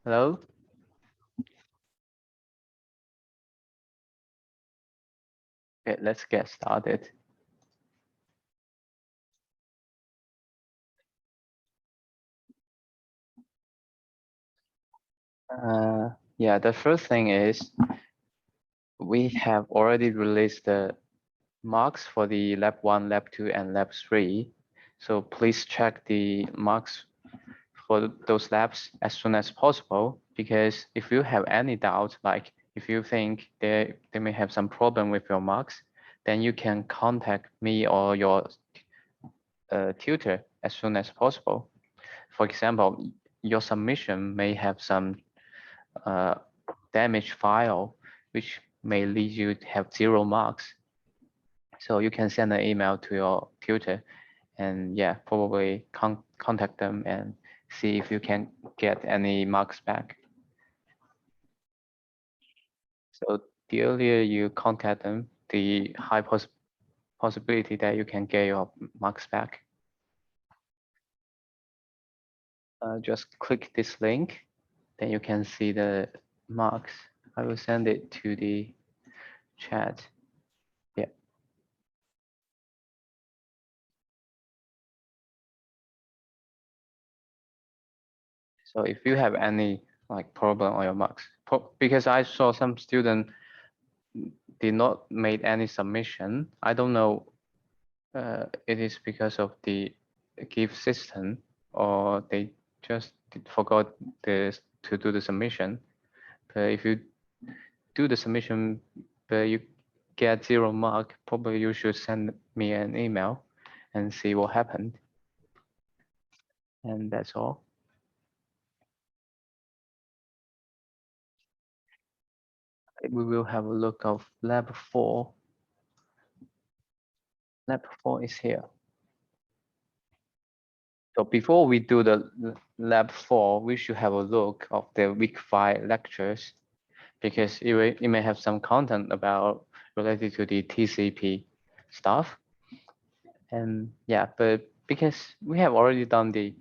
Hello. Okay, let's get started. Yeah, the first thing is we have already released the marks for the Lab 1, Lab 2, and Lab 3. So please check the marks for those labs as soon as possible, because if you have any doubt, like if you think they may have some problem with your marks, then you can contact me or your tutor as soon as possible. For example, your submission may have some damaged file, which may lead you to have 0 marks. So you can send an email to your tutor and yeah, probably contact them and see if you can get any marks back. So the earlier you contact them, the high possibility that you can get your marks back. Just click this link, then you can see the marks. I will send it to the chat. Yeah. So if you have any like problem on your marks, because I saw some student did not make any submission. I don't know it is because of the gift system or they just forgot to do the submission. But if you do the submission but you get 0 mark, probably you should send me an email and see what happened. And that's all. We will have a look of Lab 4. Lab 4 is here. So before we do the Lab 4, we should have a look of the week 5 lectures, because it may have some content about related to the TCP stuff. And yeah, but because we have already done the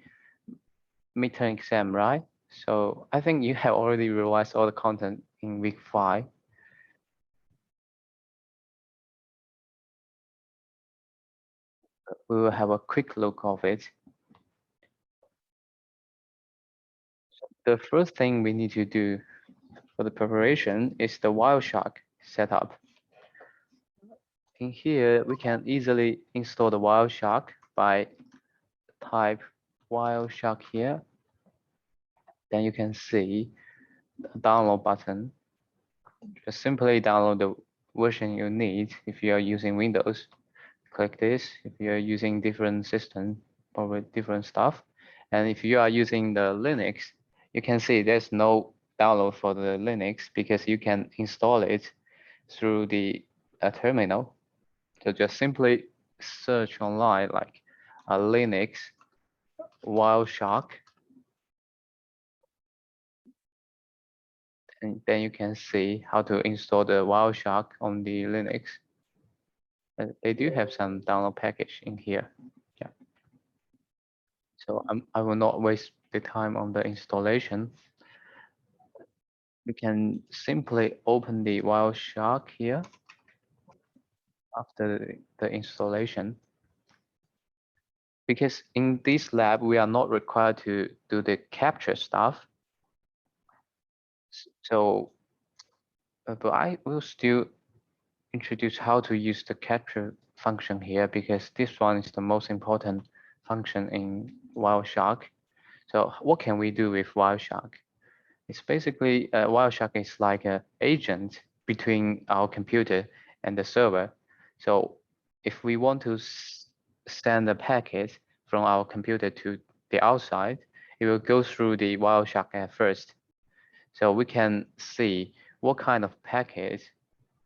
midterm exam, right? So I think you have already revised all the content in week 5. We will have a quick look of it. The first thing we need to do for the preparation is the Wireshark setup. In here, we can easily install the Wireshark by type Wireshark here. Then you can see the download button. Just simply download the version you need. If you are using Windows, click this. If you are using different system, probably different stuff. And if you are using the Linux, you can see there's no download for the Linux because you can install it through the terminal. So just simply search online like a Linux Wireshark, and then you can see how to install the Wireshark on the Linux. They do have some download package in here. Yeah. So I will not waste the time on the installation. We can simply open the Wireshark here after the installation. Because in this lab, we are not required to do the capture stuff. So, but I will still introduce how to use the capture function here, because this one is the most important function in Wireshark. So what can we do with Wireshark? It's basically Wireshark is like an agent between our computer and the server. So if we want to send a packet from our computer to the outside, it will go through the Wireshark at first. So we can see what kind of packets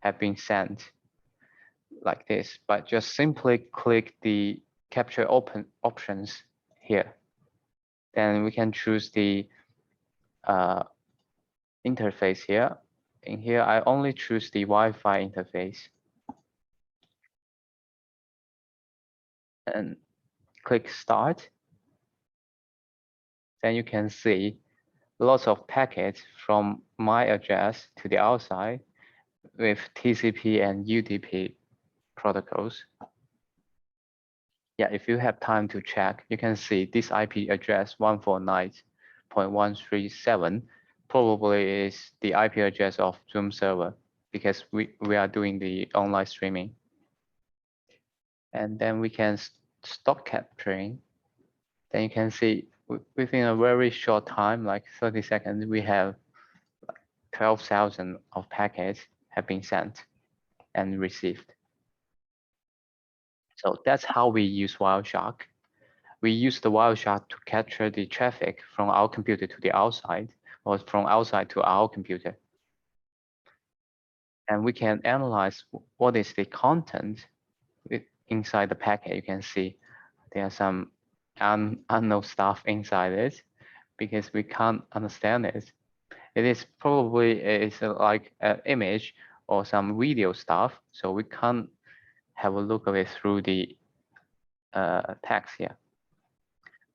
have been sent like this, but just simply click the capture open options here. Then we can choose the interface here. In here, I only choose the Wi-Fi interface. And click start. Then you can see lots of packets from my address to the outside with TCP and UDP protocols. Yeah, if you have time to check, you can see this IP address 149.137 probably is the IP address of Zoom server because we are doing the online streaming. And then we can stop capturing. Then you can see within a very short time, like 30 seconds, we have 12,000 of packets have been sent and received. So that's how we use Wireshark. We use the Wireshark to capture the traffic from our computer to the outside or from outside to our computer. And we can analyze what is the content inside the packet. You can see there are some unknown stuff inside it because we can't understand it. It is probably like an image or some video stuff, so we can't have a look of it through the text here.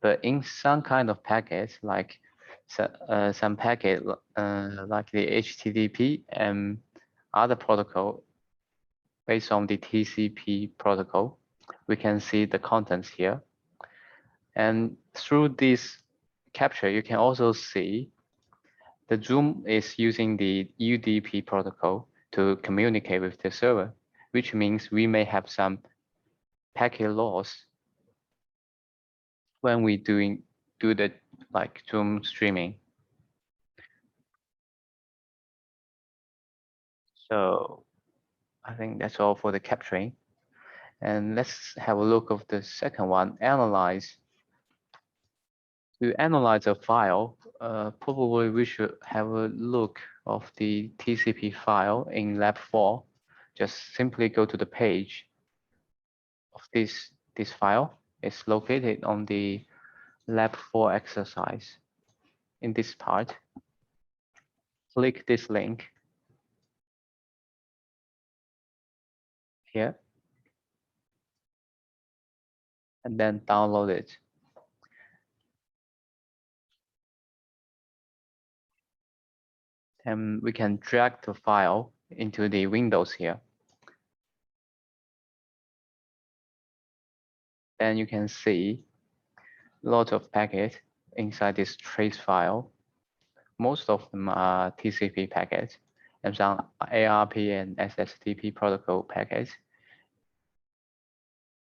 But in some kind of packets, like some packet like the HTTP and other protocol based on the TCP protocol, we can see the contents here. And through this capture, you can also see the Zoom is using the UDP protocol to communicate with the server, which means we may have some packet loss when we do the like Zoom streaming. So I think that's all for the capturing. And let's have a look of the second one, analyze. To analyze a file, probably we should have a look of the TCP file in Lab4. Just simply go to the page of this file. It's located on the Lab4 exercise. In this part, click this link here, and then download it. And we can drag the file into the windows here. Then you can see lots of packets inside this trace file. Most of them are TCP packets and some ARP and SSTP protocol packets.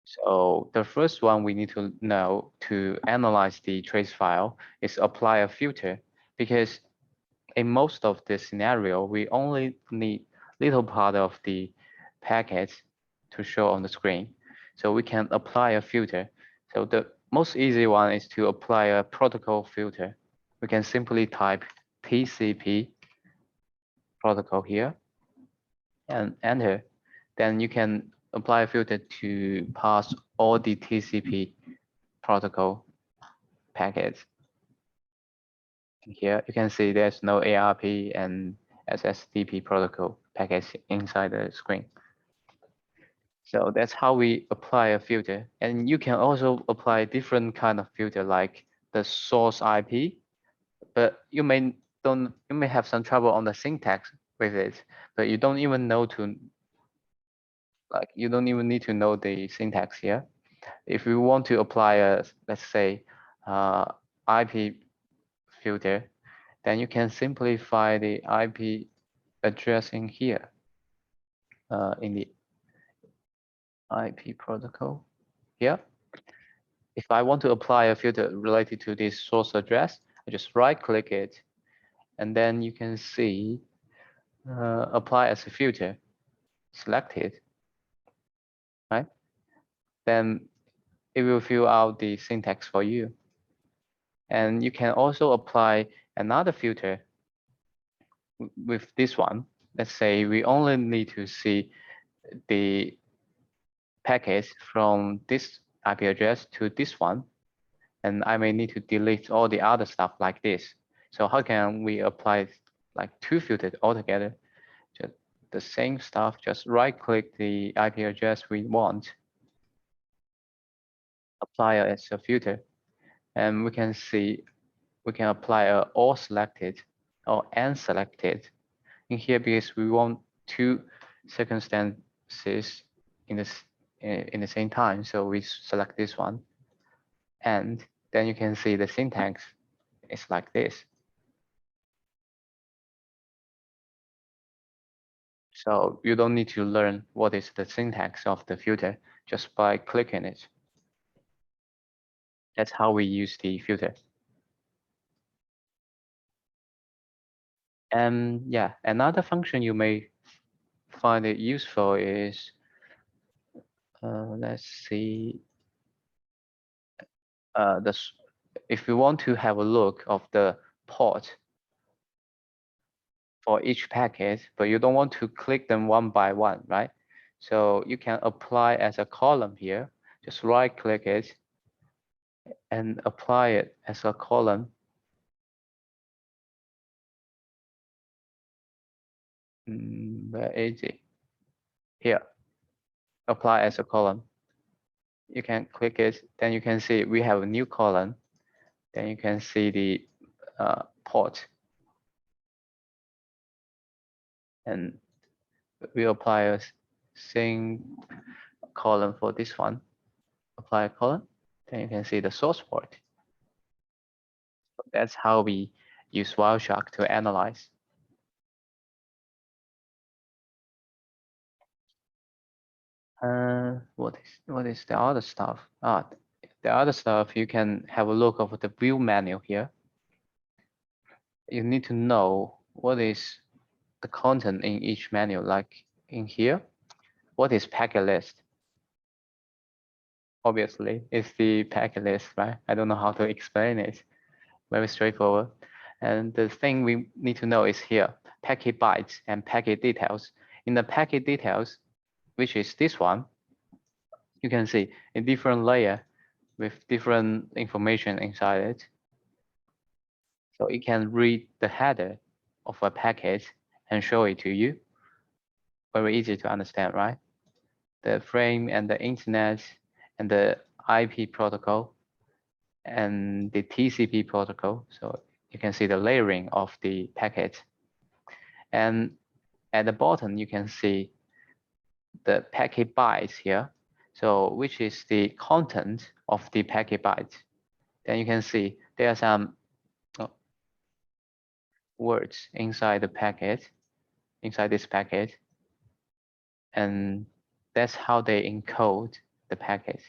So the first one we need to know to analyze the trace file is apply a filter, because in most of the scenario, we only need little part of the packets to show on the screen. So we can apply a filter. So the most easy one is to apply a protocol filter. We can simply type TCP protocol here and enter. Then you can apply a filter to pass all the TCP protocol packets. Here you can see there's no ARP and SSTP protocol packets inside the screen. So that's how we apply a filter. And you can also apply different kind of filter like the source IP, but you may have some trouble on the syntax with it, but you don't even know you don't even need to know the syntax here. If you want to apply a, let's say, IP filter, then you can simplify the IP addressing here in the IP protocol here. If I want to apply a filter related to this source address, I just right click it, and then you can see apply as a filter, select it, right? Then it will fill out the syntax for you. And you can also apply another filter with this one. Let's say we only need to see the packets from this IP address to this one, and I may need to delete all the other stuff like this. So how can we apply like two filters altogether? Just the same stuff, just right click the IP address we want, apply it as a filter, and we can see we can apply a all selected or unselected in here because we want two circumstances in the same time. So we select this one, and then you can see the syntax is like this. So you don't need to learn what is the syntax of the filter just by clicking it. That's how we use the filter. And yeah, another function you may find it useful is, let's see, this, if you want to have a look of the port for each packet, but you don't want to click them one by one, right? So you can apply as a column here. Just right click it and apply it as a column. Where is it? Here, apply as a column. You can click it, then you can see we have a new column. Then you can see the port. And we apply a same column for this one. Apply a column, then you can see the source port. That's how we use Wireshark to analyze. What is the other stuff? The other stuff, you can have a look of the view menu here. You need to know what is the content in each menu. Like in here, what is packet list? Obviously, it's the packet list, right? I don't know how to explain it. Very straightforward. And the thing we need to know is here, packet bytes and packet details. In the packet details, which is this one, you can see a different layer with different information inside it. So it can read the header of a packet and show it to you. Very easy to understand, right? The frame and the internet and the IP protocol and the TCP protocol. So you can see the layering of the packet. And at the bottom, you can see the packet bytes here. So which is the content of the packet bytes. Then you can see there are some words inside the packet, inside this packet. And that's how they encode the packet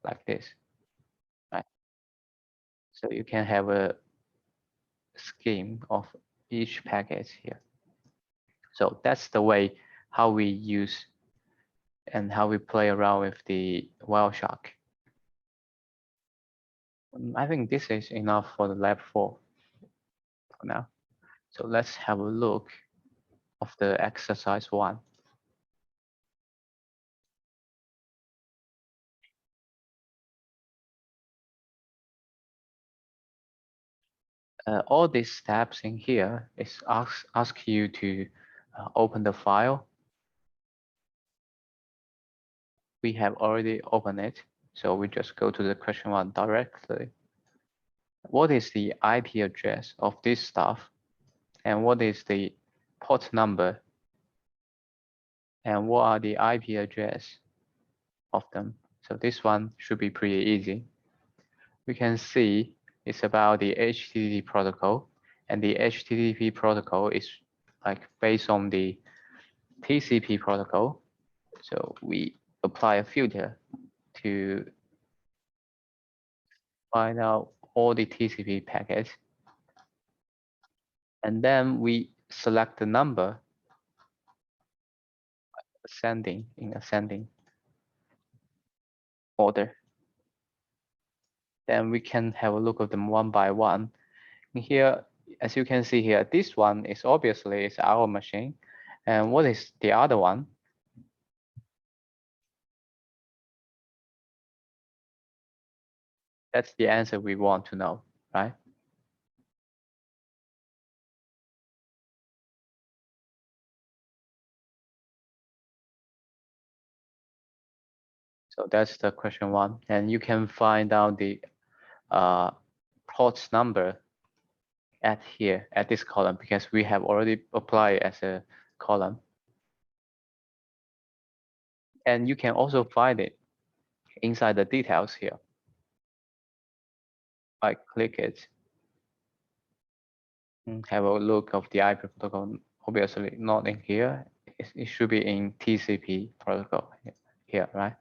like this, right? So you can have a scheme of each packet here. So that's the way how we use and how we play around with the Wireshark. I think this is enough for the lab 4 for now. So let's have a look of the exercise 1. All these steps in here is ask you to open the file. We have already opened it, so we just go to the question 1 directly. What is the IP address of this stuff? And what is the port number? And what are the IP address of them? So this one should be pretty easy. We can see it's about the HTTP protocol, and the HTTP protocol is like based on the TCP protocol. So we apply a filter to find out all the TCP packets. And then we select the number ascending in ascending order. Then we can have a look at them one by one. In here, as you can see here, this one is obviously is our machine. And what is the other one? That's the answer we want to know, right? So that's the question 1. And you can find out the port number at here, at this column, because we have already applied as a column. And you can also find it inside the details here. I click it and have a look of the IP protocol. Obviously not in here. It should be in TCP protocol here, right?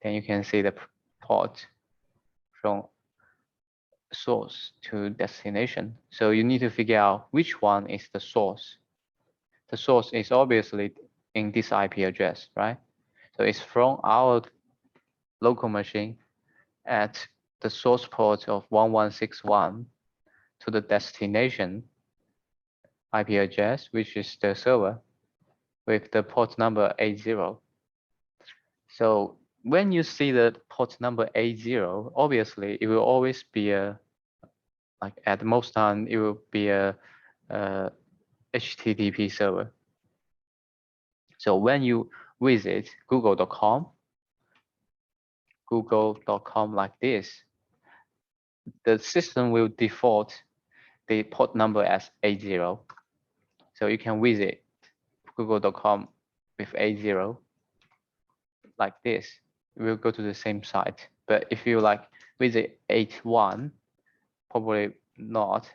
Then you can see the port from source to destination. So you need to figure out which one is the source. The source is obviously in this IP address, right? So it's from our local machine at the source port of 1161 to the destination IP address, which is the server with the port number 80. So when you see the port number 80, obviously it will always be a, like at most time, it will be a HTTP server. So when you visit google.com like this, the system will default the port number as 80. So you can visit google.com with 80 like this. You will go to the same site. But if you like visit 81, probably not.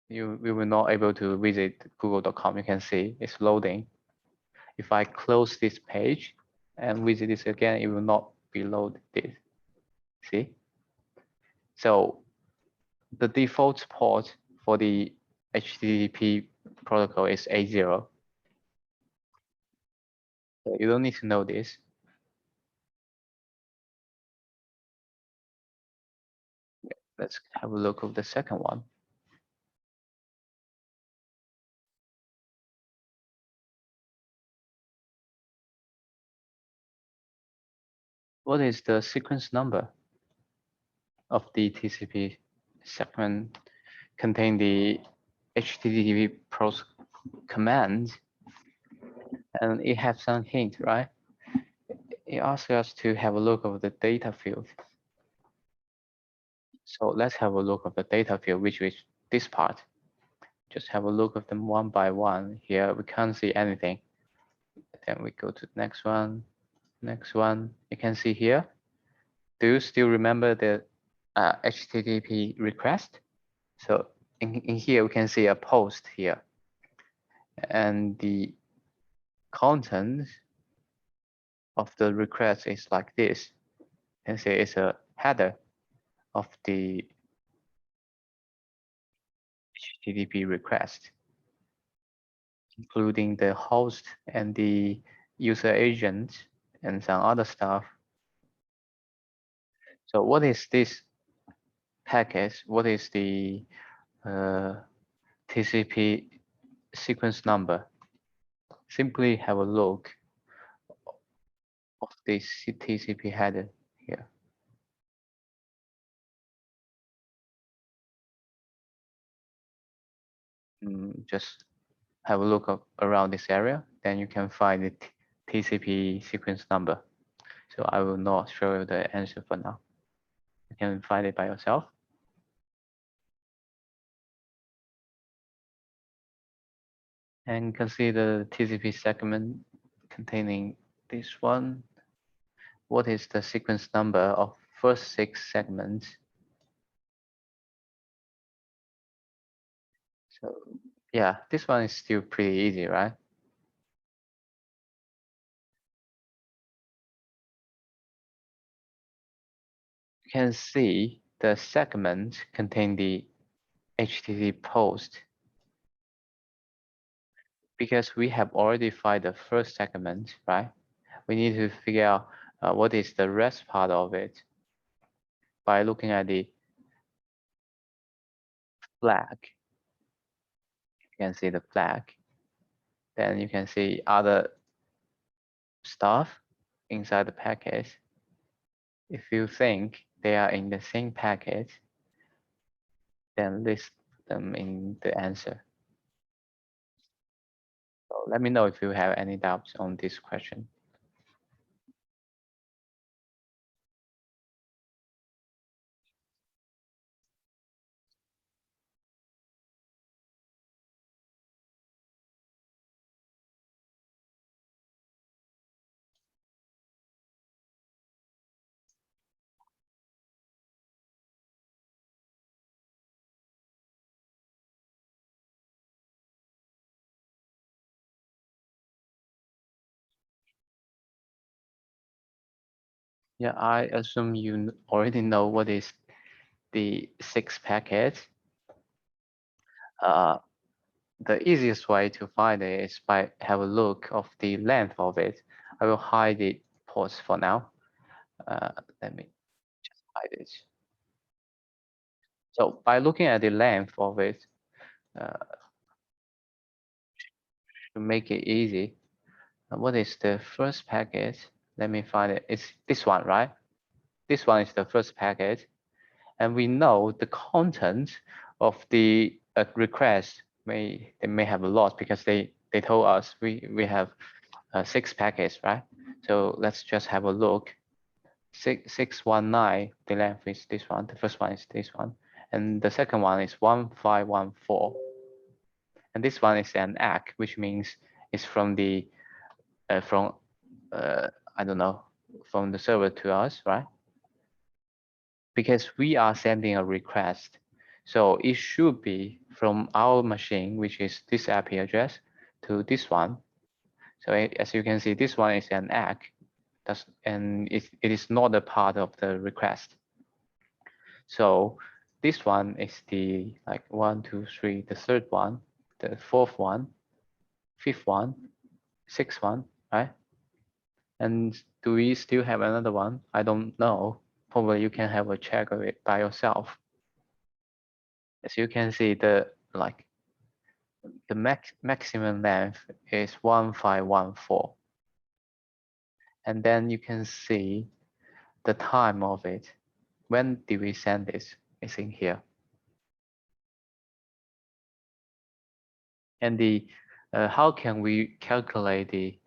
You will not able to visit google.com. You can see it's loading. If I close this page and visit this again, it will not be loaded. See? So the default port for the HTTP protocol is 80. So you don't need to know this. Let's have a look at the second one. What is the sequence number of the TCP segment contain the HTTP pros command? And it has some hint, right? It asks us to have a look of the data field. So let's have a look of the data field, which is this part. Just have a look of them one by one. Here we can't see anything. Then we go to the next one. Next one, you can see here. Do you still remember the HTTP request? So in here we can see a post here, and the content of the request is like this. You can see it's a header of the HTTP request, including the host and the user agent and some other stuff. So what is this packet? What is the TCP sequence number? Simply have a look of this TCP header here. Just have a look around this area, then you can find the TCP sequence number. So I will not show you the answer for now. You can find it by yourself. And consider the TCP segment containing this one. What is the sequence number of first 6 segments? So yeah, this one is still pretty easy, right? You can see the segment contain the HTTP post because we have already found the first segment, right? We need to figure out what is the rest part of it by looking at the flag. You can see the flag. Then you can see other stuff inside the packet. If you think they are in the same packet, then list them in the answer. So let me know if you have any doubts on this question. Yeah, I assume you already know what is the 6 packet. Uh, the easiest way to find it is by have a look of the length of it. I will hide the ports for now. Uh, Let me just hide it. So by looking at the length of it, uh, to make it easy, what is the first packet? Let me find it. It's this one, right? This one is the first packet. And we know the content of the request they may have a lot because they told us we have 6 packets, right? So let's just have a look. 619, the length is this one. The first one is this one, and the second one is 1514, and this one is an ACK, which means it's from the from I don't know, from the server to us, right? Because we are sending a request. So it should be from our machine, which is this IP address, to this one. So as you can see, this one is an ACK, and it is not a part of the request. So this one is the like 1, 2, 3, the third one, the fourth one, fifth one, sixth one, right? And do we still have another one? I don't know. Probably you can have a check of it by yourself. As you can see, the maximum length is 1514. And then you can see the time of it. When did we send this? It's in here. And the how can we calculate the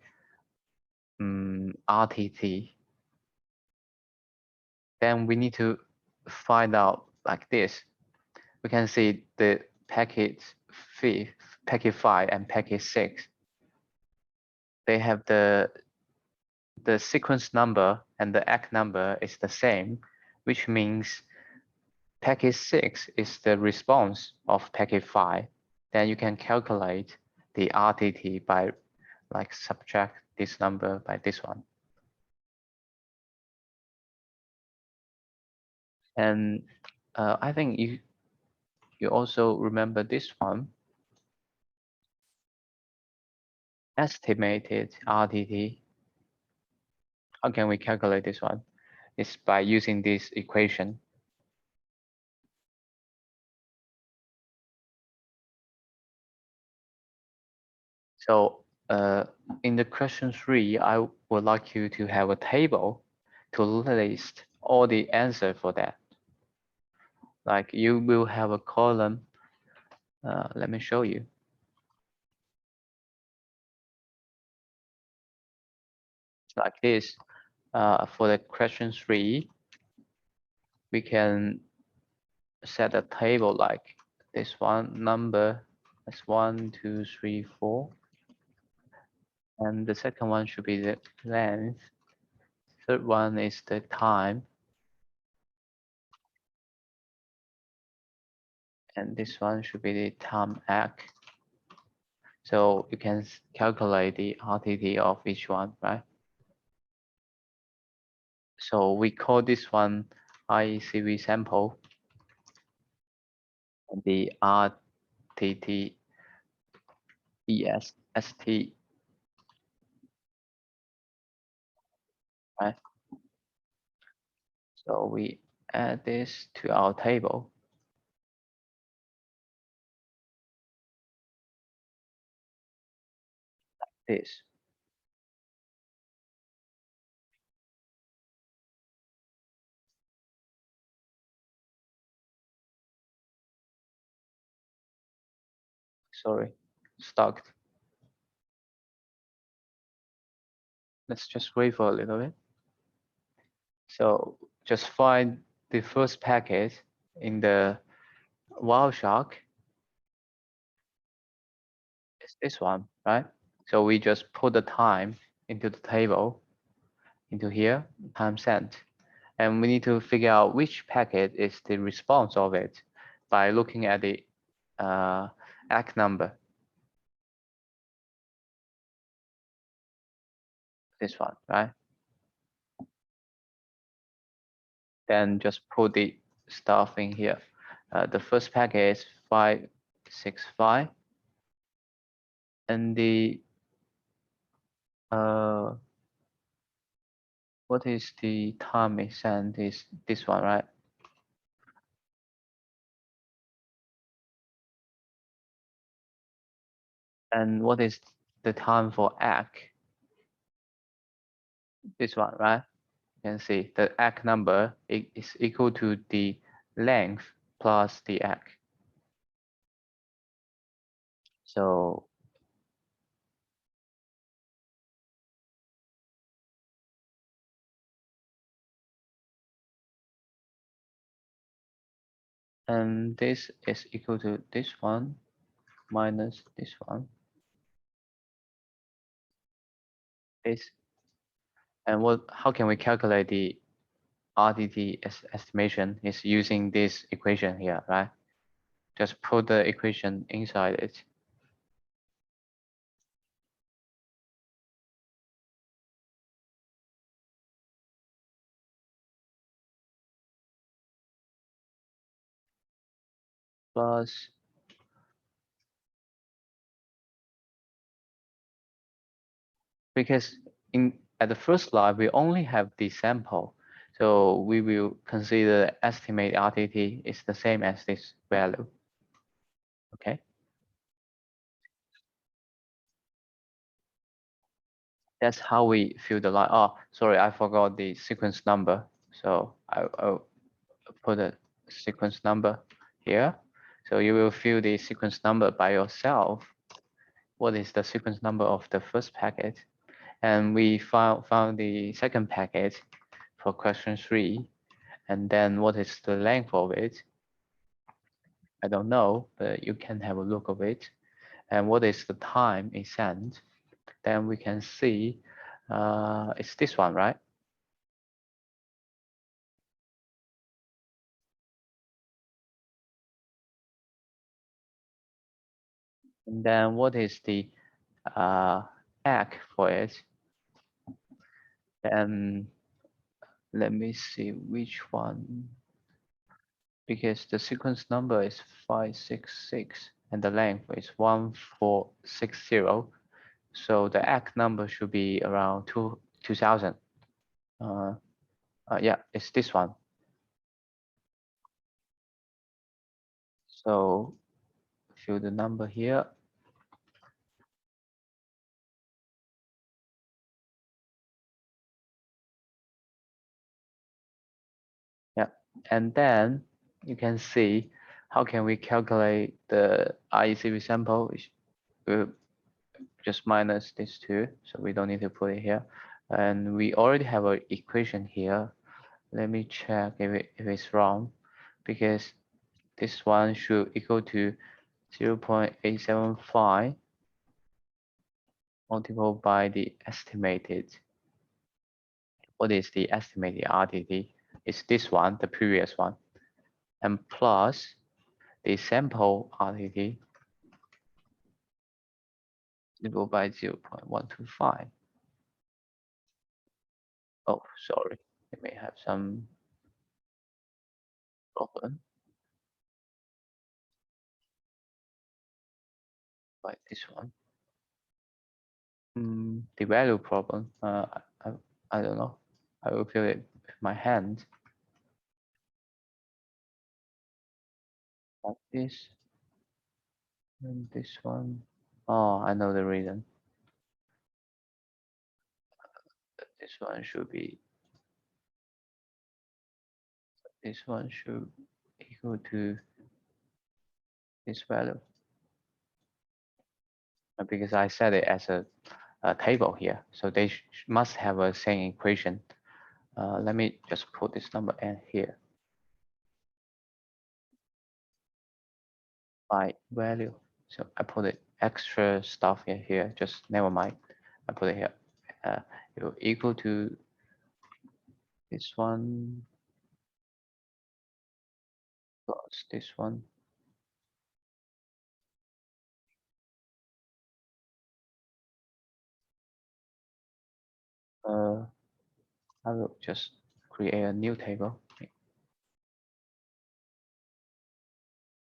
RTT? Then we need to find out like this. We can see the packet 5, packet 5 and packet 6. They have the sequence number and the ACK number is the same, which means packet 6 is the response of packet 5. Then you can calculate the RTT by like subtract this number by this one. And I think you also remember this one, estimated RTT. How can we calculate this one? It's by using this equation. So in the question 3, I would like you to have a table to list all the answer for that. Like you will have a column. Let me show you. Like this. For the question 3, we can set a table like this one number. That's 1, 2, 3, 4. And the second one should be the length. Third one is the time. And this one should be the time ACK. So you can calculate the RTT of each one, right? So we call this one ICV sample. And the RTT ESST, right? So we add this to our table. This. Sorry, stuck. Let's just wait for a little bit. So just find the first packet in the Wireshark. It's this one, right? So we just put the time into the table, into here, time sent. And we need to figure out which packet is the response of it by looking at the ACK number. This one, right? Then just put the stuff in here. The first packet is 565, and the what is the time it sent is this one, right? And what is the time for ACK? This one, right? You can see the ACK number is equal to the length plus the ACK. So and this is equal to this one minus this one. This, and what? How can we calculate the RDT estimation? Is using this equation here, right? Just put the equation inside it. Plus, because at the first slide we only have the sample, so we will consider estimate RTT is the same as this value. Okay, that's how we fill the line. Oh, sorry, I forgot the sequence number, so I'll put a sequence number here. So you will fill the sequence number by yourself. What is the sequence number of the first packet? And we found the second packet for question 3. And then what is the length of it? I don't know, but you can have a look of it. And what is the time it sent? Then we can see it's this one, right? And then what is the ACK for it? Then let me see which one, because the sequence number is 566 and the length is 1460. So the ACK number should be around 2000. Yeah, it's this one. So fill the number here. Yeah, and then you can see how can we calculate the IECV sample. We'll just minus this two, so we don't need to put it here. And we already have an equation here. Let me check if it's wrong, because this one should equal to 0.875 multiplied by the estimated. What is the estimated RTT? It's this one, the previous one, and plus the sample RTT divided by 0.125. Oh, sorry, it may have some problem. Like this one. The value problem. I, I don't know. I will feel it with my hand. Like this. And this one. Oh, I know the reason. This one should be. This one should equal to this value. Because I set it as a table here, so they must have a same equation. Let me just put this number in here. By value. So I put it extra stuff in here, just never mind. I put it here. It will equal to this one plus this one. I will just create a new table.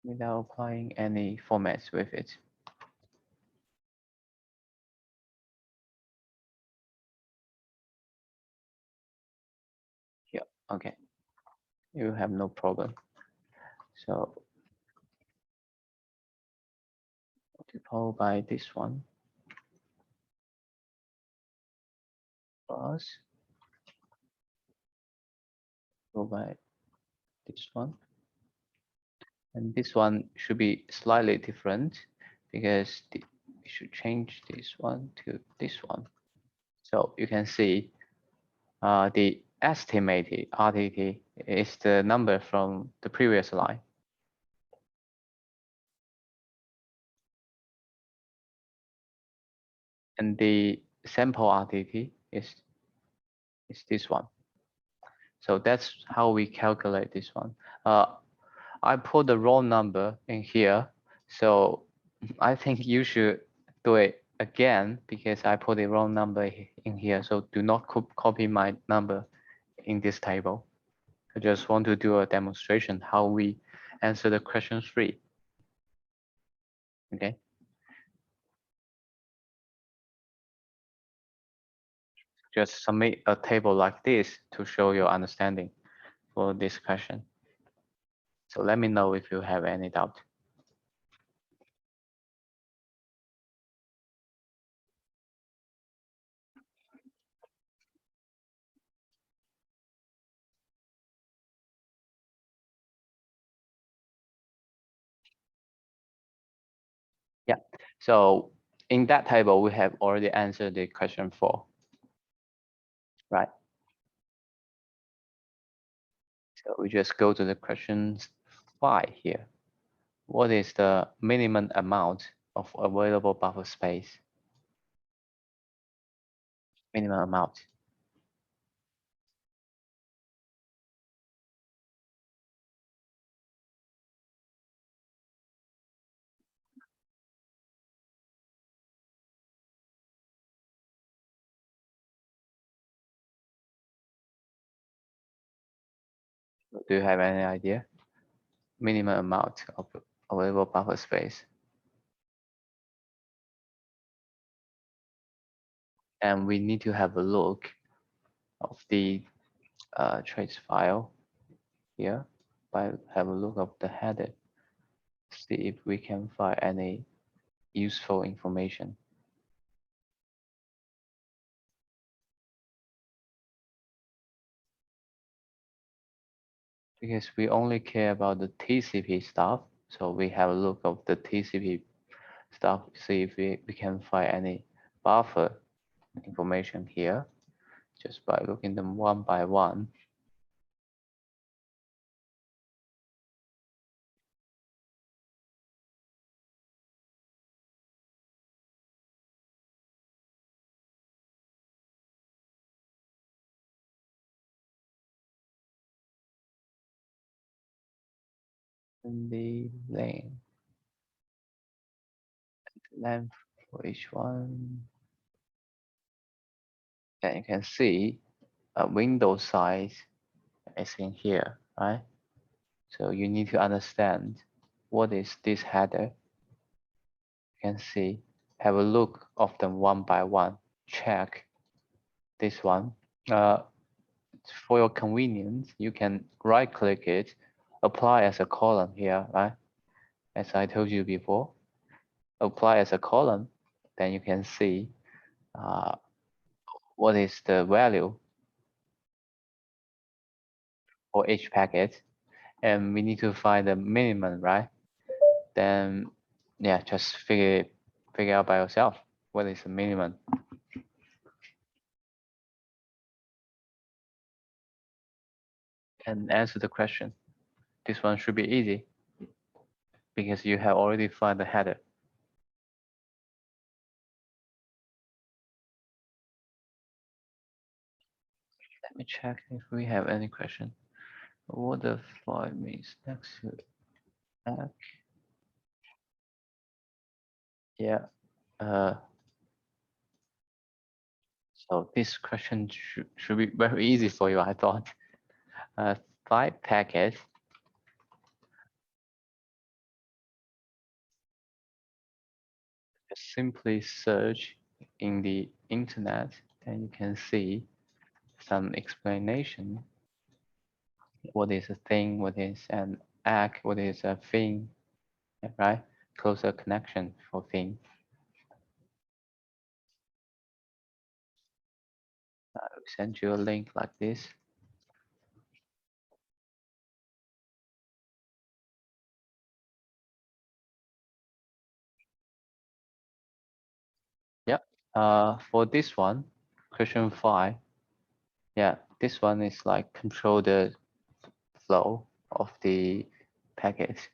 without applying any formats with it. Yeah, okay, you have no problem. So multiply by this one plus go by this one, and this one should be slightly different because we should change this one to this one. So you can see the estimated RTT is the number from the previous line. And the sample RTT is this one. So that's how we calculate this one. I put the wrong number in here, so I think you should do it again because I put the wrong number in here. So do not copy my number in this table. I just want to do a demonstration how we answer the question 3. Okay. Just submit a table like this to show your understanding for this question. So let me know if you have any doubt. Yeah. So in that table, we have already answered the question 4, right? So we just go to the question 5 here. What is the minimum amount of available buffer space? Minimum amount. Do you have any idea? Minimum amount of available buffer space. And we need to have a look of the trace file here. Have a look of the header. See if we can find any useful information. Because we only care about the TCP stuff, so we have a look of the TCP stuff, see if we can find any buffer information here just by looking them one by one. And the length for each one. And you can see a window size is in here, right? So you need to understand what is this header. You can see, have a look of them one by one. Check this one. For your convenience, you can right click it, apply as a column here, right? As I told you before, apply as a column, then you can see what is the value for each packet. And we need to find the minimum, right? Then, yeah, just figure out by yourself what is the minimum. And answer the question. This one should be easy because you have already found the header. Let me check if we have any question. What the file means next to app. Yeah. So this question should be very easy for you, I thought. 5 packets simply search in the internet, and you can see some explanation. What is a thing? What is an act? What is a thing? Right? Closer connection for thing. I'll send you a link like this. Yep. For this one, question 5. Yeah, this one is like control the flow of the packet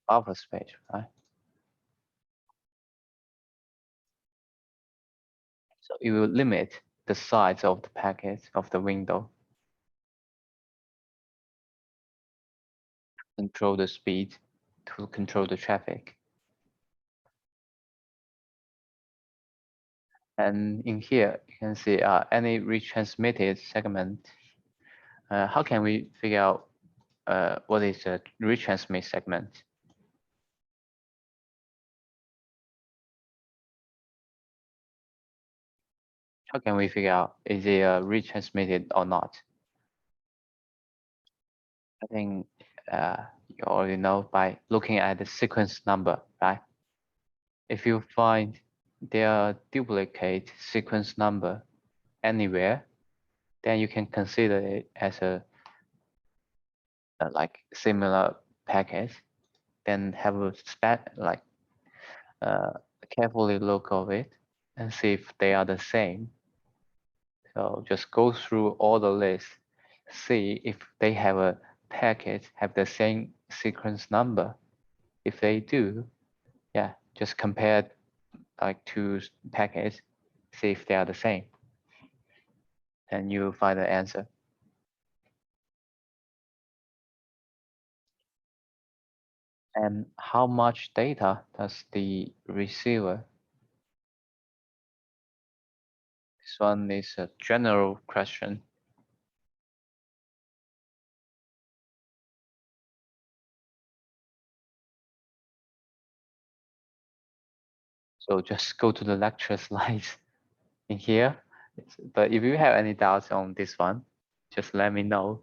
buffer space, right? So it will limit the size of the packet of the window, control the speed, to control the traffic. And in here, you can see any retransmitted segment. How can we figure out what is a retransmit segment? How can we figure out is it retransmitted or not? I think you already know by looking at the sequence number, right? If you find there duplicate sequence number anywhere, then you can consider it as a like similar packet. Then have a uh, carefully look of it and see if they are the same. So just go through all the list, see if they have a packet have the same sequence number. If they do, yeah, just compare like two packets, see if they are the same, and you find the answer. And how much data does the receiver? This one is a general question. So just go to the lecture slides in here. But if you have any doubts on this one, just let me know.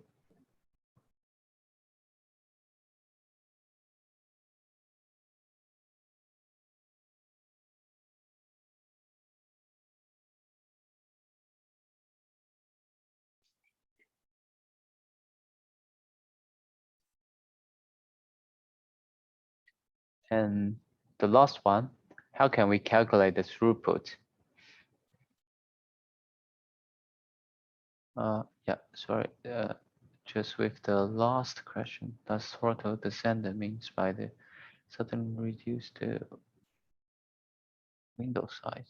And the last one, how can we calculate the throughput? Yeah, sorry. Just with the last question, does throttle descender means by the sudden reduce the window size?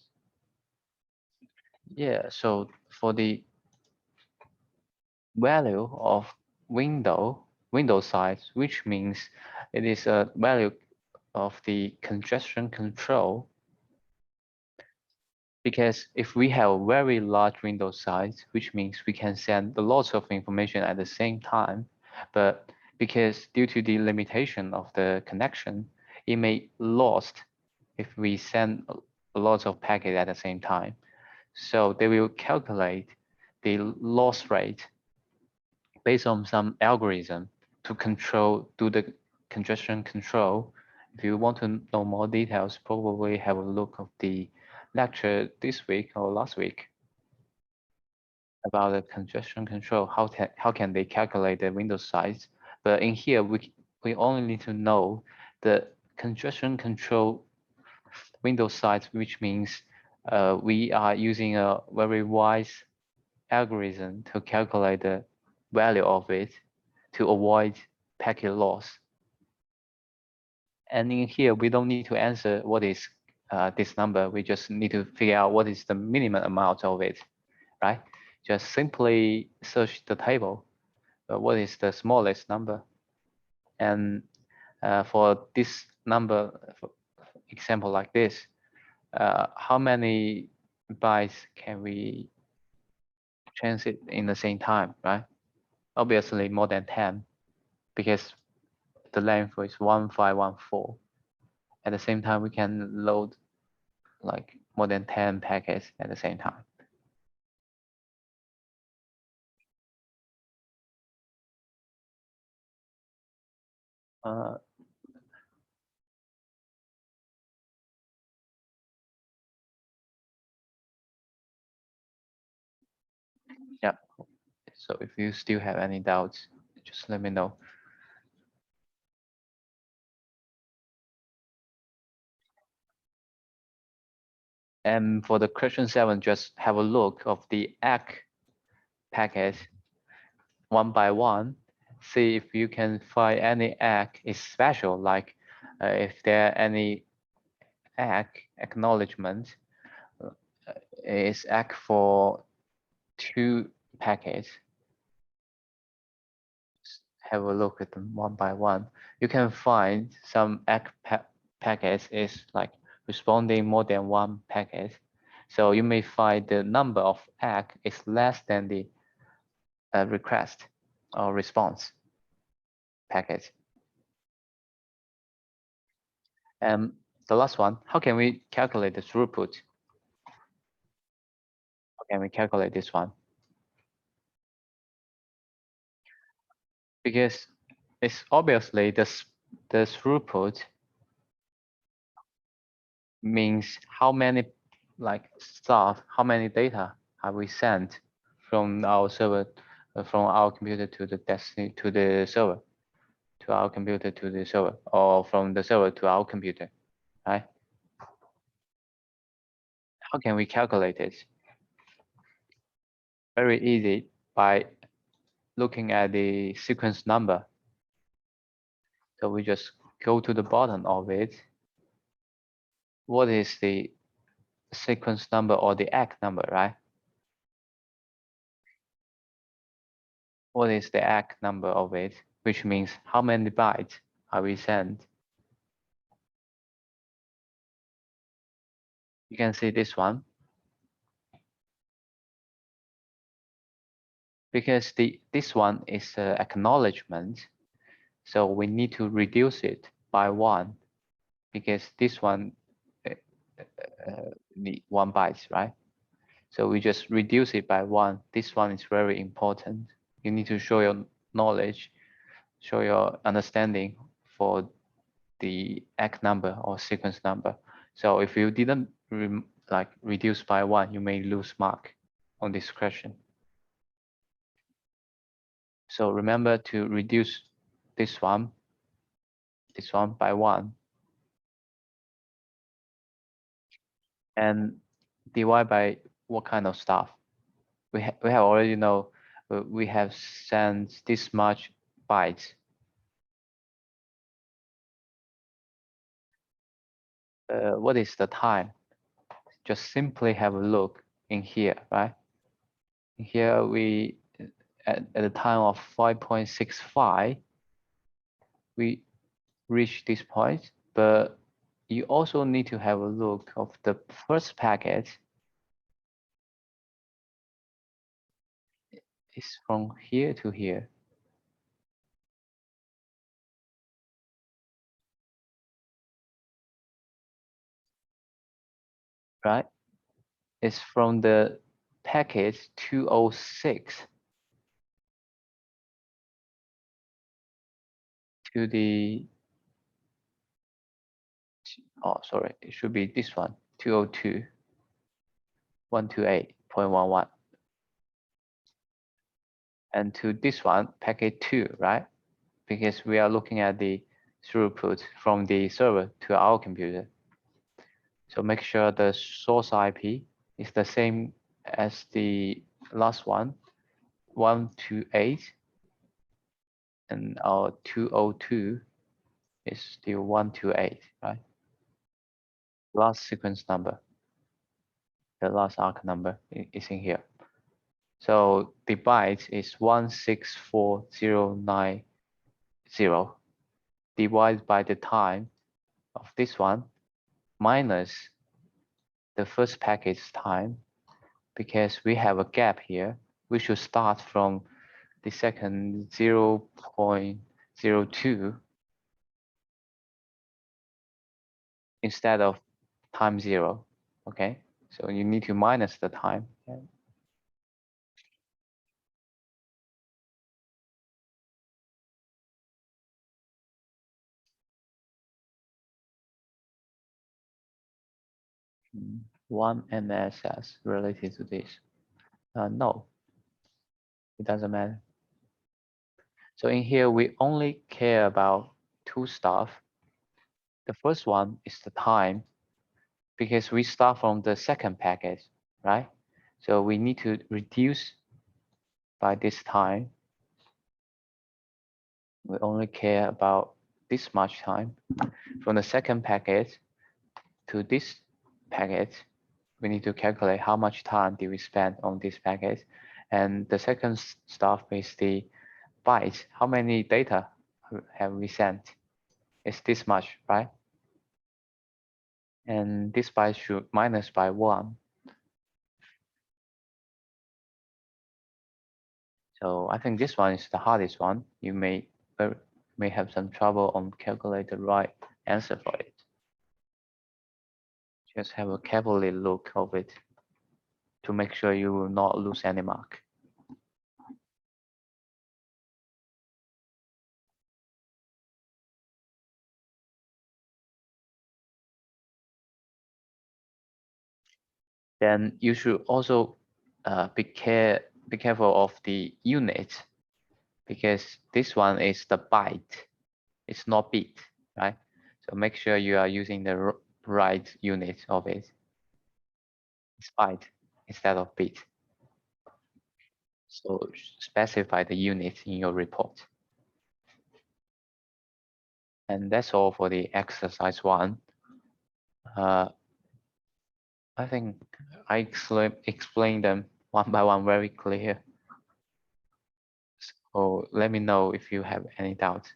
Yeah, so for the value of window size, which means it is a value of the congestion control. Because if we have a very large window size, which means we can send a lot of information at the same time, but because due to the limitation of the connection, it may lost if we send a lot of packets at the same time. So they will calculate the loss rate based on some algorithm to do the congestion control. If you want to know more details, probably have a look of the lecture this week or last week about the congestion control. How can they calculate the window size? But in here, we only need to know the congestion control window size, which means we are using a very wise algorithm to calculate the value of it to avoid packet loss. And in here, we don't need to answer what is this number. We just need to figure out what is the minimum amount of it, right? Just simply search the table. What is the smallest number? And for this number, for example like this, how many bytes can we transit in the same time, right? Obviously more than 10, because the length is 1514. At the same time, we can load like more than 10 packets at the same time. Uh, yeah. So if you still have any doubts, just let me know. And for the question 7, just have a look of the egg packet one by one. See if you can find any egg is special, like if there are any egg acknowledgement is egg for 2 packets. Just have a look at them one by one. You can find some egg packets is like responding more than 1 packet. So you may find the number of egg is less than the request or response packet. And the last one, how can we calculate the throughput? How can we calculate this one? Because it's obviously the throughput means how many like stuff, how many data have we sent from our server, from our computer to the destiny to the server, to our computer to the server, or from the server to our computer, right? How can we calculate it? Very easy, by looking at the sequence number. So we just go to the bottom of it. What is the sequence number or the ACK number, right? What is the ACK number of it, which means how many bytes are we sent? You can see this one. Because this one is acknowledgement, so we need to reduce it by 1, because this one need 1 bytes, right? So we just reduce it by 1. This one is very important. You need to show your knowledge, show your understanding for the ACK number or sequence number. So if you didn't reduce by 1, you may lose mark on this question. So remember to reduce this one by 1, and divide by what kind of stuff. We have already know we have sent this much bytes. What is the time? Just simply have a look in here, right? Here we at the time of 5.65, we reach this point, but you also need to have a look of the first packet is from here to here, right? It's from the packet 206 to the, oh sorry, it should be this one, 202.128.11, and to this one, packet 2, right? Because we are looking at the throughput from the server to our computer. So make sure the source IP is the same as the last one, 128, and our 202 is still 128, right? Last sequence number, the last ARC number is in here. So the byte is 164090 divided by the time of this one minus the first packet's time, because we have a gap here. We should start from the second 0.02 instead of time 0. Okay, so you need to minus the time. One MSS related to this. No, it doesn't matter. So in here, we only care about two stuff. The first one is the time, because we start from the second packet, right? So we need to reduce by this time. We only care about this much time. From the second packet to this packet, we need to calculate how much time did we spend on this packet. And the second stuff is the bytes. How many data have we sent? It's this much, right? And this byte should minus by 1. So I think this one is the hardest one. You may have some trouble on calculate the right answer for it. Just have a carefully look of it to make sure you will not lose any mark. Then you should also be careful of the unit, because this one is the byte. It's not bit, right? So make sure you are using the right unit of it. It's byte instead of bit. So specify the unit in your report. And that's all for the exercise 1. I think I explained them one by one very clear. So let me know if you have any doubts.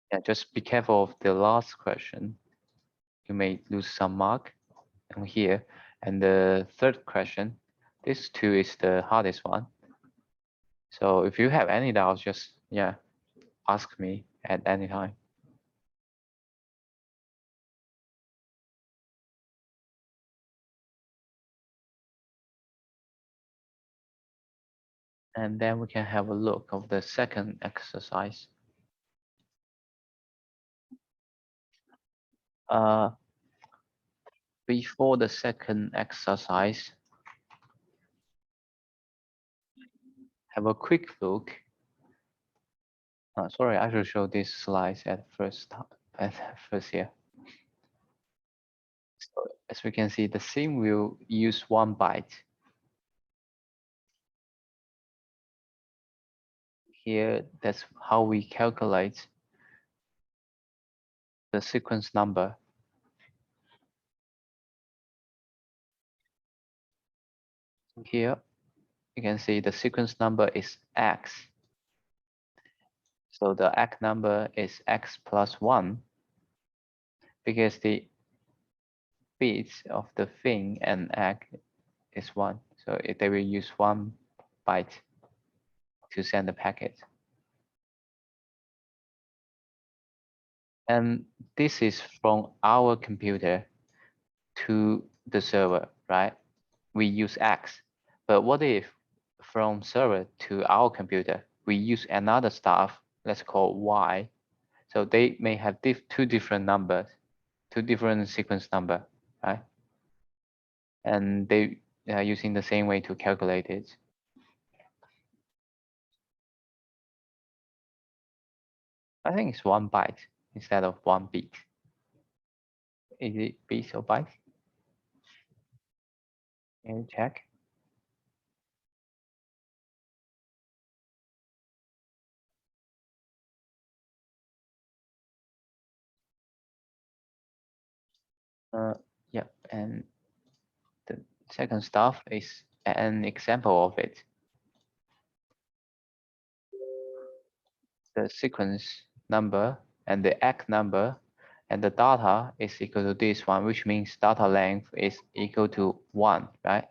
Yeah, just be careful of the last question. You may lose some mark on here. And the third question, this two is the hardest one. So if you have any doubts, just ask me at any time. And then we can have a look of the second exercise. Before the second exercise, have a quick look. Sorry, I should show these slides at first here. So as we can see, the sim will use 1 byte. Here, that's how we calculate the sequence number. Here, you can see the sequence number is X. So the X number is X plus 1, because the bits of the thing and X is 1. So they will use 1 byte to send the packet. And this is from our computer to the server, right? We use X. But what if from server to our computer, we use another stuff, let's call Y. So they may have two different numbers, two different sequence number, right? And they are using the same way to calculate it. I think it's 1 byte instead of 1 bit. Is it bit or byte? Can you check? Yeah, and the second stuff is an example of it. The sequence number and the ACK number and the data is equal to this one, which means data length is equal to 1, right?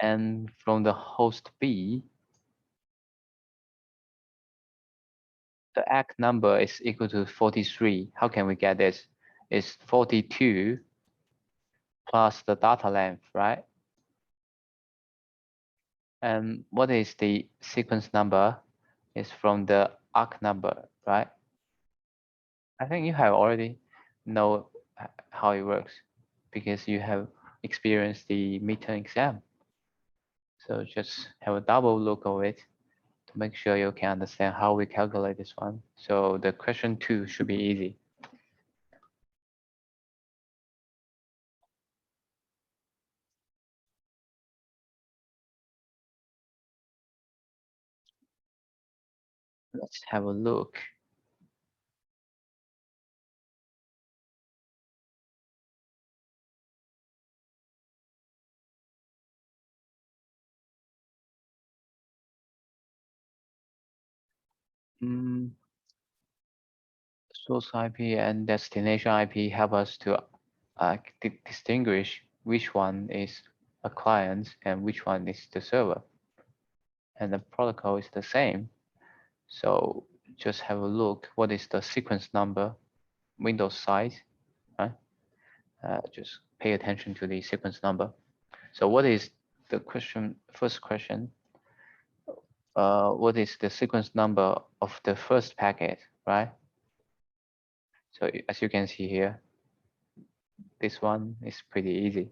And from the host B, the ACK number is equal to 43. How can we get this? It's 42 plus the data length, right? And what is the sequence number? It's from the ARC number, right? I think you have already know how it works because you have experienced the midterm exam. So just have a double look of it to make sure you can understand how we calculate this one. So the question 2 should be easy. Let's have a look. Source IP and destination IP help us to distinguish which one is a client and which one is the server. And the protocol is the same. So just have a look. What is the sequence number, window size? Right? Just pay attention to the sequence number. So what is the question? First question. What is the sequence number of the first packet, right? So as you can see here, this one is pretty easy.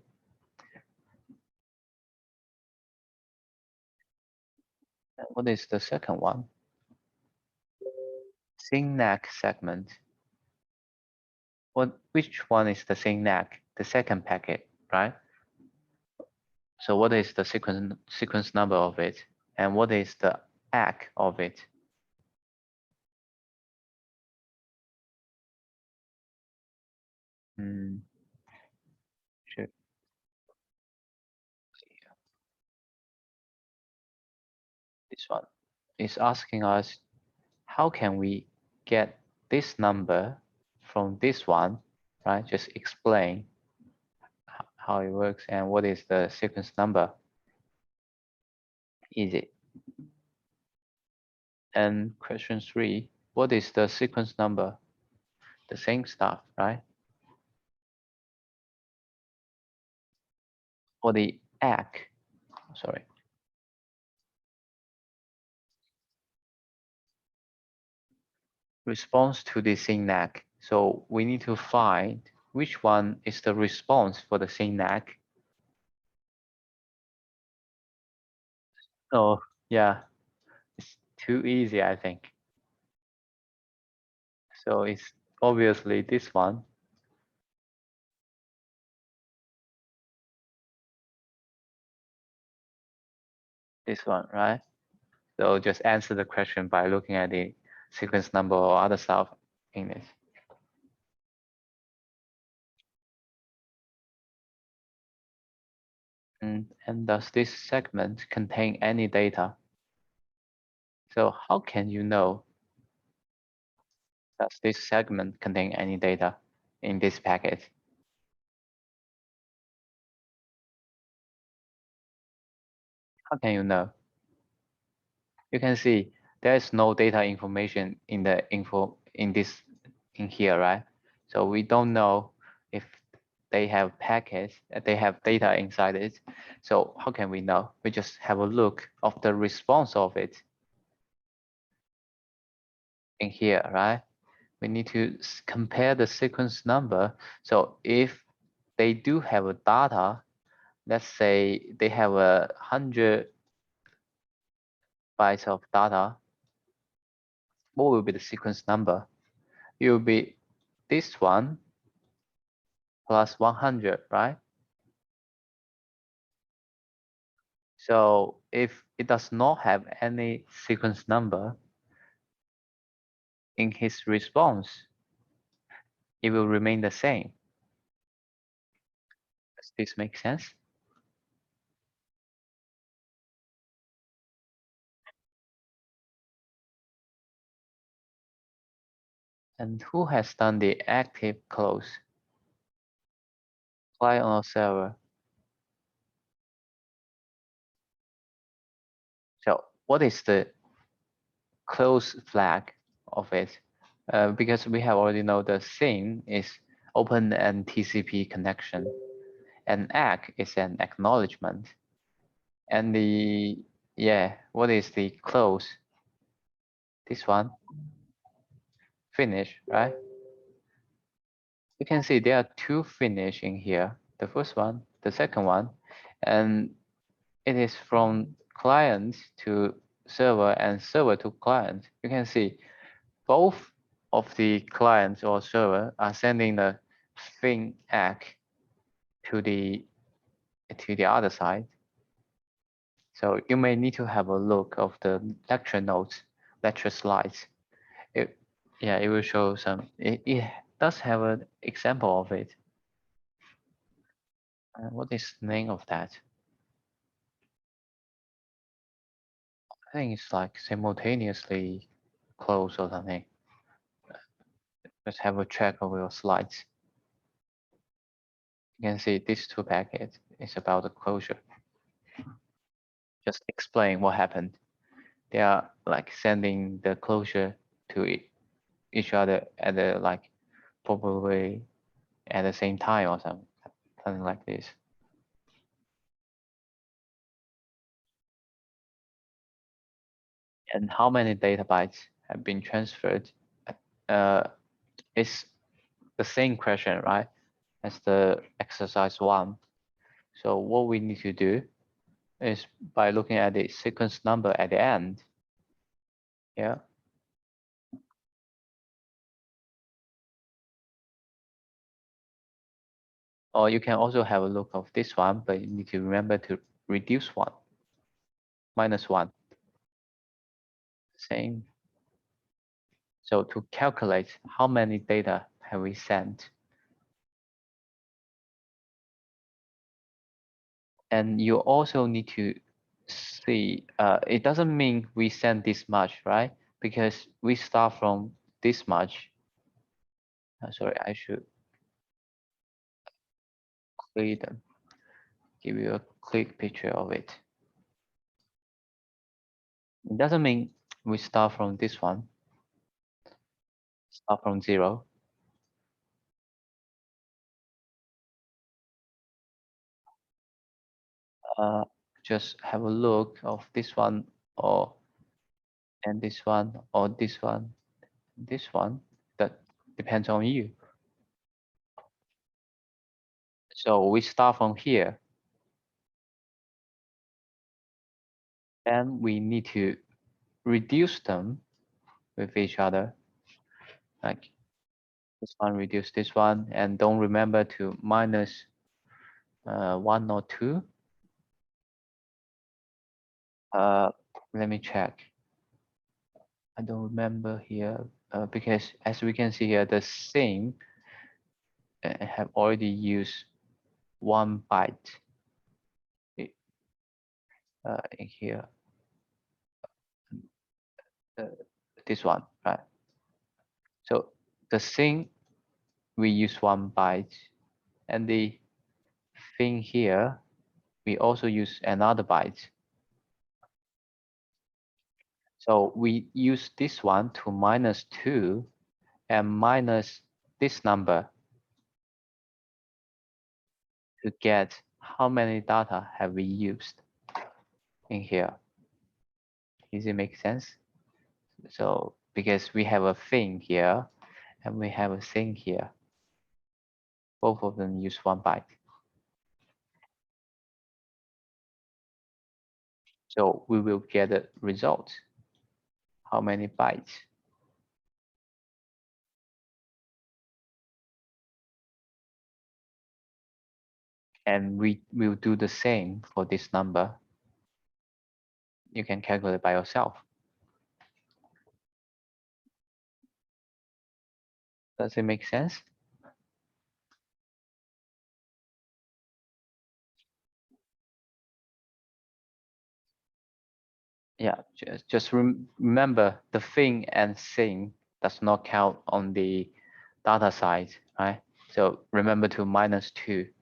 And what is the second one? SYNAC segment. Which one is the SYNAC? The second packet, right? So what is the sequence number of it? And what is the ACK of it? Sure. This one is asking us, how can we get this number from this one, right? Just explain how it works and what is the sequence number. Easy. And question 3, what is the sequence number? The same stuff, right? For the ACK, sorry. Response to the SYNAC. So we need to find which one is the response for the SYNAC. Oh, yeah, it's too easy, I think. So it's obviously this one. This one, right? So just answer the question by looking at the sequence number or other stuff in this. And does this segment contain any data? So how can you know, does this segment contain any data in this packet? How can you know? You can see there's no data information in the info in here, right? So we don't know if they have packets, they have data inside it. So how can we know? We just have a look of the response of it in here, right? We need to compare the sequence number. So if they do have a data, let's say they have 100 bytes of data, what will be the sequence number? It will be this one plus 100, right? So if it does not have any sequence number in his response, it will remain the same. Does this make sense? And who has done the active close? Client or server? So what is the close flag of it, because we have already know the thing is open and TCP connection, and ACK is an acknowledgement, and the what is the close? This one, finish, right? You can see there are two finish in here. The first one, the second one, and it is from client to server and server to client. You can see both of the clients or server are sending the thing ACK to the other side. So you may need to have a look of the lecture notes, lecture slides. It will show some. It does have an example of it. What is the name of that? I think it's like simultaneously close or something. Let's have a check of your slides. You can see these two packets is about the closure. Just explain what happened. They are like sending the closure to each other at the like probably at the same time or something like this. And how many data bytes have been transferred? It's the same question, right? As the exercise 1. So what we need to do is by looking at the sequence number at the end. Yeah. Or you can also have a look of this one, but you need to remember to reduce one, -1. Same. So to calculate how many data have we sent. And you also need to see, it doesn't mean we send this much, right? Because we start from this much. Sorry, I should clear them, give you a quick picture of it. It doesn't mean we start from this one, start from 0. Just have a look of this one or and this one or this one, this one. That depends on you. So we start from here, and we need to reduce them with each other. Like this one reduce this one, and don't remember to minus 1 or 2. Let me check. I don't remember here because as we can see here, the same have already used 1 byte in here. This one, right? So the thing we use 1 byte, and the thing here we also use another byte. So we use this one to -2 and minus this number to get how many data have we used in here. Does it make sense? So because we have a thing here and we have a thing here, both of them use 1 byte. So we will get a result. How many bytes? And we will do the same for this number. You can calculate by yourself. Does it make sense? Yeah, just remember the thing and thing does not count on the data side, right? So remember to -2.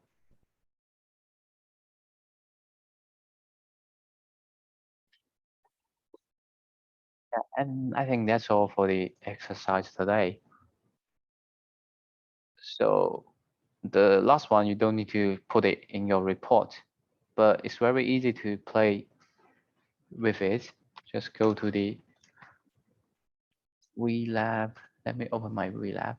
Yeah, and I think that's all for the exercise today. So the last one, you don't need to put it in your report, but it's very easy to play with it. Just go to the WeLab. Let me open my WeLab.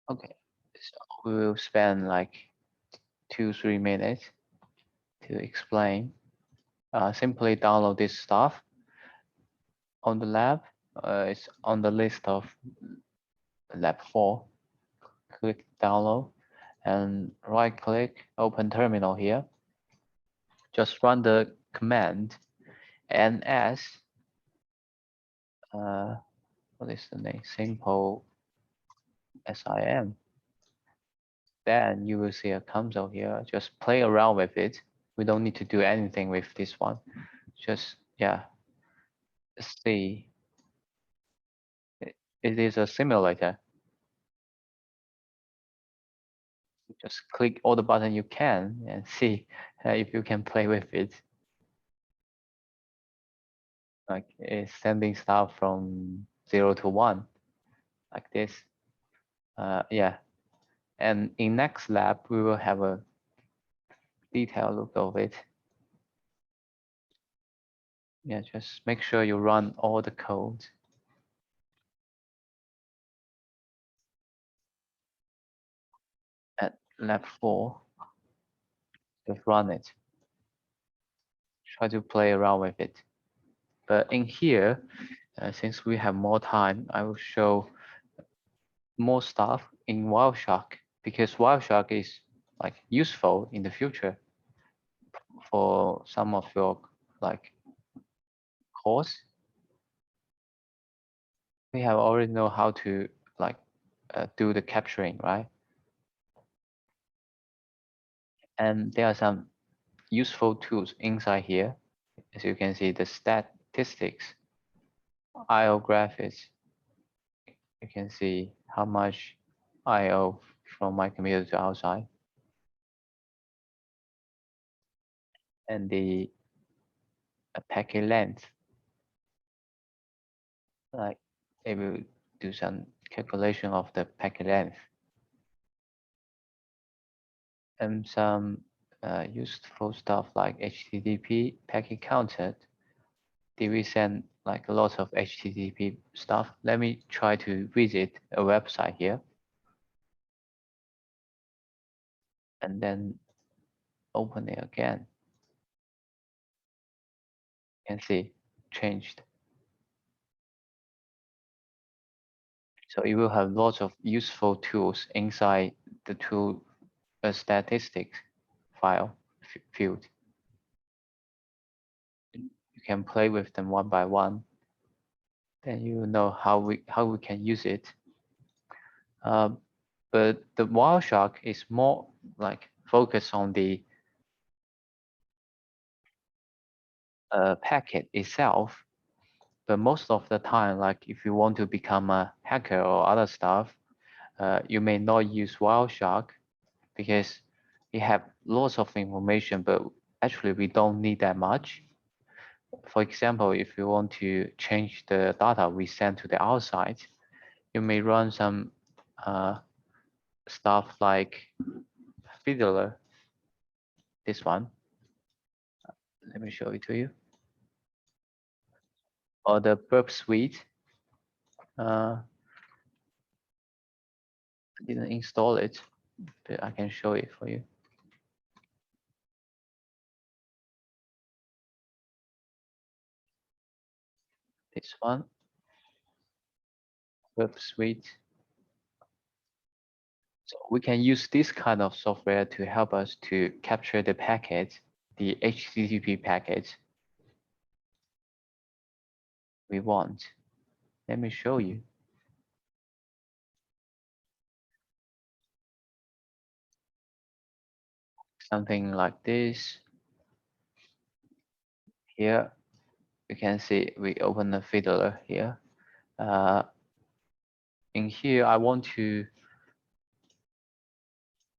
Okay, so we will spend like 2-3 minutes to explain. Simply download this stuff on the lab. It's on the list of Lab4. Click download and right click, open terminal here. Just run the command ns, what is the name? Simple sim. Then you will see a console here. Just play around with it. We don't need to do anything with this one. Just, yeah, see. It is a simulator. Just click all the button you can and see if you can play with it. Like it's sending stuff from 0 to 1, like this. Yeah, and in next lab we will have a detailed look of it. Yeah, just make sure you run all the code. At lab 4, just run it. Try to play around with it. But in here, since we have more time, I will show more stuff in Wireshark, because Wireshark is like useful in the future for some of your like course. We have already know how to like do the capturing, right? And there are some useful tools inside here. As you can see, the statistics, IO graphics. You can see how much IO from my computer to outside, and the packet length. Like it will do some calculation of the packet length, and some useful stuff like HTTP packet counter. Did we send like a lot of HTTP stuff? Let me try to visit a website here and then open it again. You can see changed. So it will have lots of useful tools inside the tool statistics file field. You can play with them one by one. Then you know how we can use it. But the Wireshark is more like focused on the packet itself. But most of the time, like if you want to become a hacker or other stuff, you may not use Wireshark because it have lots of information, but actually we don't need that much. For example, if you want to change the data we send to the outside, you may run some stuff like Fiddler, this one. Let me show it to you. Or the Burp Suite. didn't install it, but I can show it for you. This one, Web Suite. So we can use this kind of software to help us to capture the packet, the HTTP packet we want. Let me show you. Something like this. Here, you can see we open the Fiddler here. In here, I want to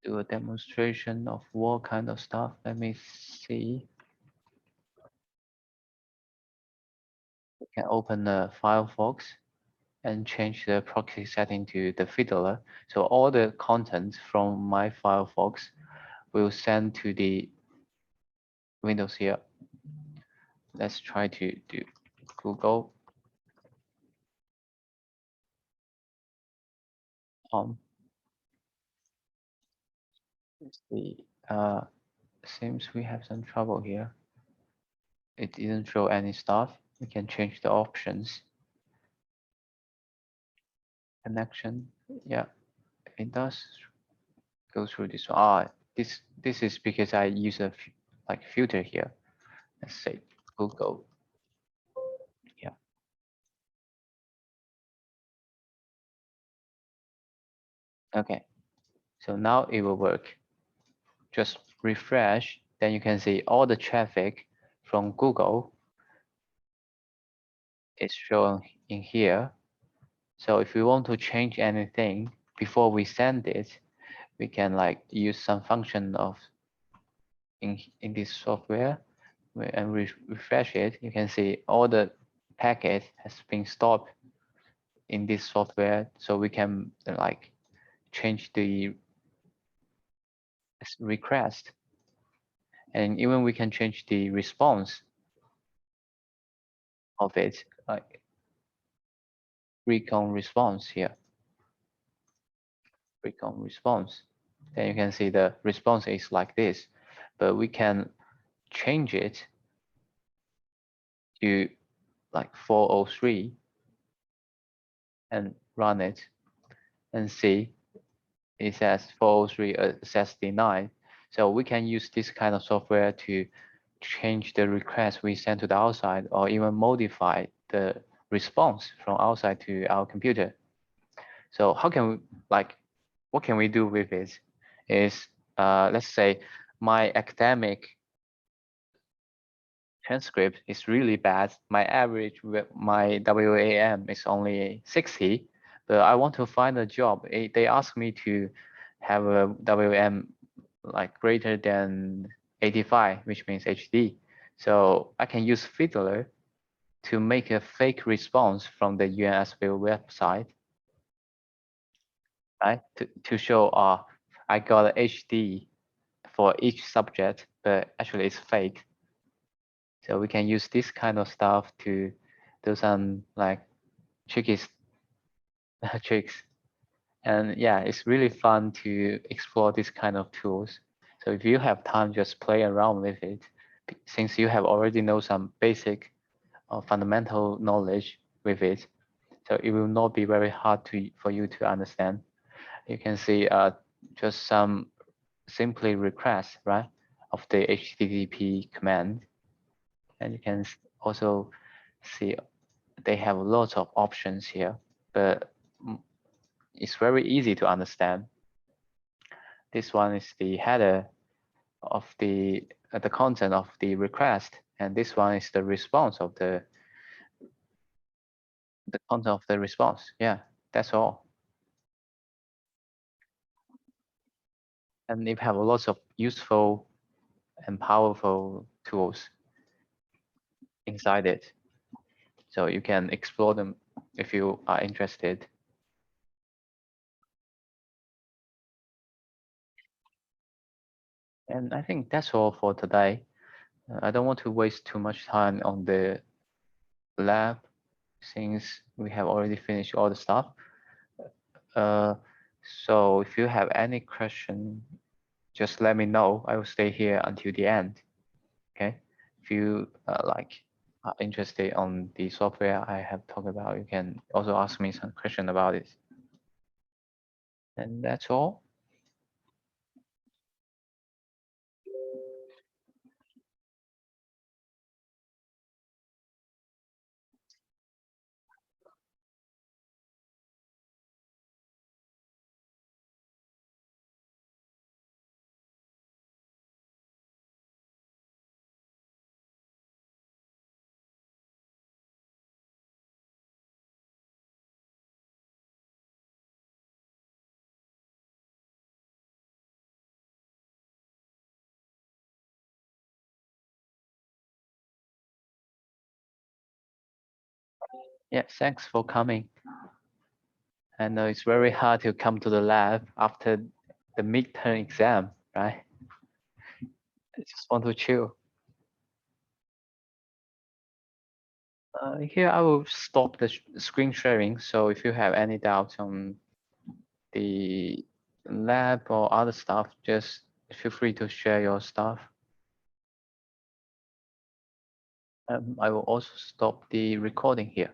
do a demonstration of what kind of stuff. Let me see. We can open the Firefox and change the proxy setting to the Fiddler. So all the content from my Firefox will send to the Windows here. Let's try to do Google. Let's see. Seems we have some trouble here. It didn't show any stuff. We can change the options. Connection. Yeah, it does go through this one. This is because I use a like filter here. Let's say Google. Yeah. Okay. So now it will work. Just refresh, then you can see all the traffic from Google is shown in here. So if we want to change anything before we send it, we can like use some function of in this software and refresh it. You can see all the packet has been stopped in this software, so we can like change the request, and even we can change the response of it, like recon response here, recon response. Then you can see the response is like this, but we can change it to like 403 and run it and see it says 403 says denied. So we can use this kind of software to change the request we send to the outside, or even modify the response from outside to our computer. So how can we like, what can we do with it? Is let's say my academic transcript is really bad. My average with my WAM is only 60, but I want to find a job. They ask me to have a WM like greater than 85, which means HD. So I can use Fiddler to make a fake response from the UNSW website, right? To show, I got a HD for each subject, but actually it's fake. So we can use this kind of stuff to do some like tricky tricks. And yeah, it's really fun to explore this kind of tools. So if you have time, just play around with it. Since you have already know some basic or fundamental knowledge with it, so it will not be very hard for you to understand. You can see just some simply request, right, of the HTTP command. And you can also see they have lots of options here, but it's very easy to understand. This one is the header of the content of the request, and this one is the response of the content of the response. Yeah, that's all. And they have lots of useful and powerful tools inside it, so you can explore them if you are interested. And I think that's all for today. I don't want to waste too much time on the lab since we have already finished all the stuff. So if you have any question, just let me know. I will stay here until the end. Okay. If you are interested on the software I have talked about, you can also ask me some question about it. And that's all. Yeah, thanks for coming. And it's very hard to come to the lab after the midterm exam, right? I just want to chill. Here I will stop the screen sharing. So if you have any doubts on the lab or other stuff, just feel free to share your stuff. I will also stop the recording here.